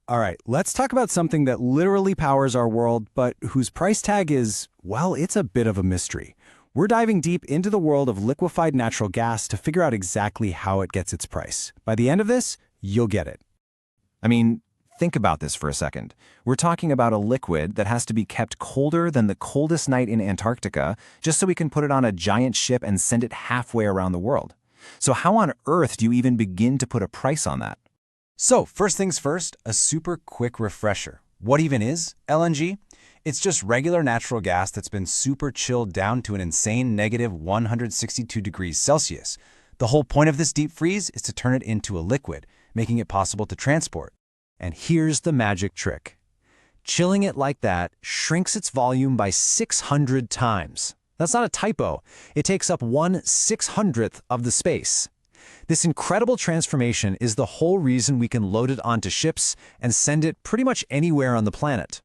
All right, let's talk about something that literally powers our world, but whose price tag is, well, it's a bit of a mystery. We're diving deep into the world of liquefied natural gas to figure out exactly how it gets its price. By the end of this, you'll get it. I mean, think about this for a second. We're talking about a liquid that has to be kept colder than the coldest night in Antarctica just so we can put it on a giant ship and send it halfway around the world. So how on earth do you even begin to put a price on that? So, first things first, a super quick refresher. What even is LNG? It's just regular natural gas that's been super chilled down to an insane negative 162 degrees Celsius. The whole point of this deep freeze is to turn it into a liquid, making it possible to transport. And here's the magic trick. Chilling it like that shrinks its volume by 600 times. That's not a typo. It takes up 1/600th of the space. This incredible transformation is the whole reason we can load it onto ships and send it pretty much anywhere on the planet.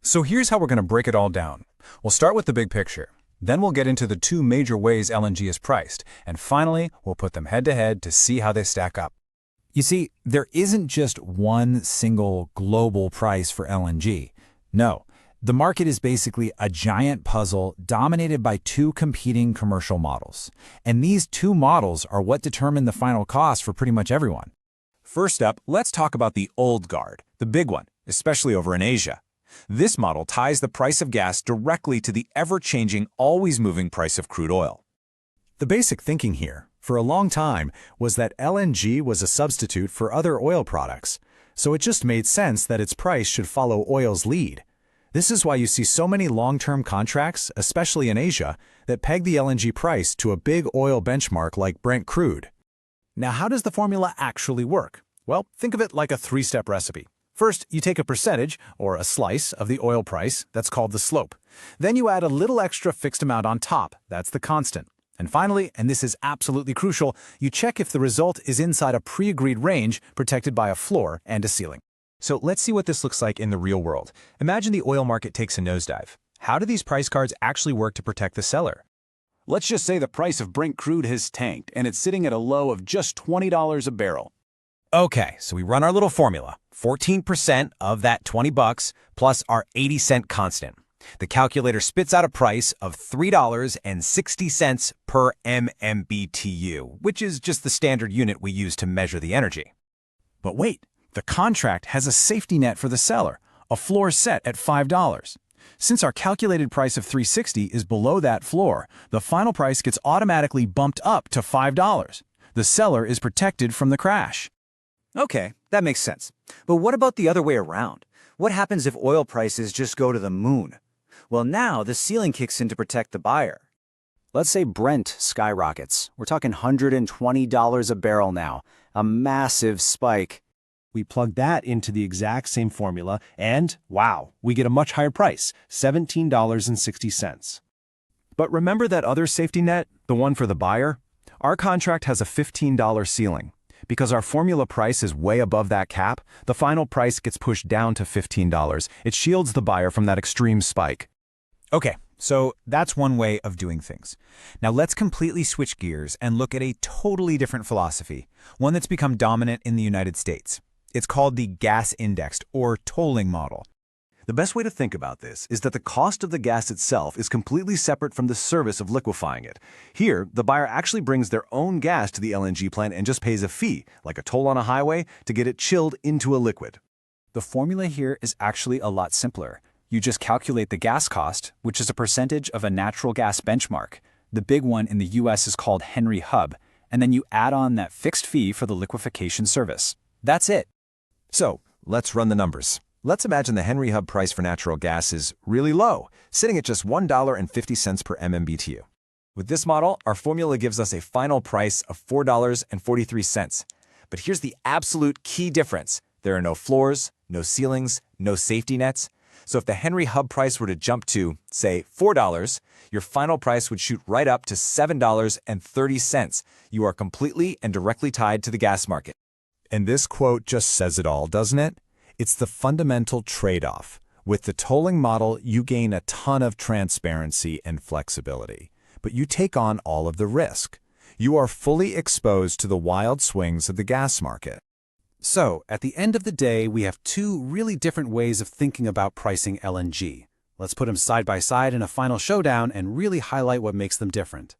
So here's how we're going to break it all down. We'll start with the big picture. Then we'll get into the two major ways LNG is priced. And finally, we'll put them head to head to see how they stack up. You see, there isn't just one single global price for LNG. No, the market is basically a giant puzzle dominated by two competing commercial models. And these two models are what determine the final cost for pretty much everyone. First up, let's talk about the old guard, the big one, especially over in Asia. This model ties the price of gas directly to the ever-changing, always-moving price of crude oil. The basic thinking here, for a long time, was that LNG was a substitute for other oil products, so it just made sense that its price should follow oil's lead. This is why you see so many long-term contracts, especially in Asia, that peg the LNG price to a big oil benchmark like Brent crude. Now, how does the formula actually work? Well, think of it like a three-step recipe. First, you take a percentage, or a slice, of the oil price, that's called the slope. Then you add a little extra fixed amount on top, that's the constant. And finally, and this is absolutely crucial, you check if the result is inside a pre-agreed range protected by a floor and a ceiling. So let's see what this looks like in the real world. Imagine the oil market takes a nosedive. How do these price cards actually work to protect the seller? Let's just say the price of Brent crude has tanked, and it's sitting at a low of just $20 a barrel. Okay, so we run our little formula. 14% of that $20 plus our 80-cent constant. The calculator spits out a price of $3.60 per MMBTU, which is just the standard unit we use to measure the energy. But wait, the contract has a safety net for the seller, a floor set at $5. Since our calculated price of $3.60 is below that floor, the final price gets automatically bumped up to $5. The seller is protected from the crash. Okay, that makes sense. But what about the other way around? What happens if oil prices just go to the moon? Well, now the ceiling kicks in to protect the buyer. Let's say Brent skyrockets. We're talking $120 a barrel now, a massive spike. We plug that into the exact same formula, and wow, we get a much higher price, $17.60. But remember that other safety net, the one for the buyer? Our contract has a $15 ceiling. Because our formula price is way above that cap, the final price gets pushed down to $15. It shields the buyer from that extreme spike. Okay, so that's one way of doing things. Now let's completely switch gears and look at a totally different philosophy, one that's become dominant in the United States. It's called the gas-indexed, or tolling model. The best way to think about this is that the cost of the gas itself is completely separate from the service of liquefying it. Here, the buyer actually brings their own gas to the LNG plant and just pays a fee, like a toll on a highway, to get it chilled into a liquid. The formula here is actually a lot simpler. You just calculate the gas cost, which is a percentage of a natural gas benchmark. The big one in the US is called Henry Hub, and then you add on that fixed fee for the liquefaction service. That's it. So let's run the numbers. Let's imagine the Henry Hub price for natural gas is really low, sitting at just $1.50 per MMBTU. With this model, our formula gives us a final price of $4.43. But here's the absolute key difference. There are no floors, no ceilings, no safety nets. So if the Henry Hub price were to jump to, say, $4, your final price would shoot right up to $7.30. You are completely and directly tied to the gas market. And this quote just says it all, doesn't it? It's the fundamental trade-off. With the tolling model, you gain a ton of transparency and flexibility, but you take on all of the risk. You are fully exposed to the wild swings of the gas market. So, at the end of the day, we have two really different ways of thinking about pricing LNG. Let's put them side by side in a final showdown and really highlight what makes them different.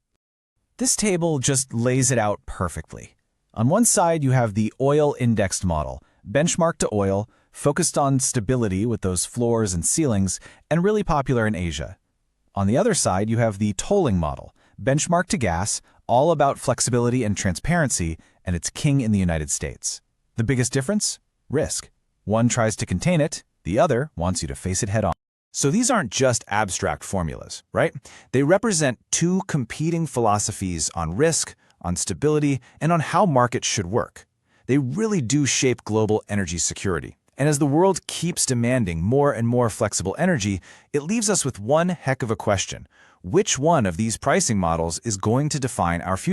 This table just lays it out perfectly. On one side, you have the oil indexed model, benchmarked to oil, focused on stability with those floors and ceilings, and really popular in Asia. On the other side, you have the tolling model, benchmarked to gas, all about flexibility and transparency, and it's king in the United States. The biggest difference? Risk. One tries to contain it, the other wants you to face it head on. So these aren't just abstract formulas, right? They represent two competing philosophies on risk, on stability, and on how markets should work. They really do shape global energy security. And as the world keeps demanding more and more flexible energy, it leaves us with one heck of a question. Which one of these pricing models is going to define our future?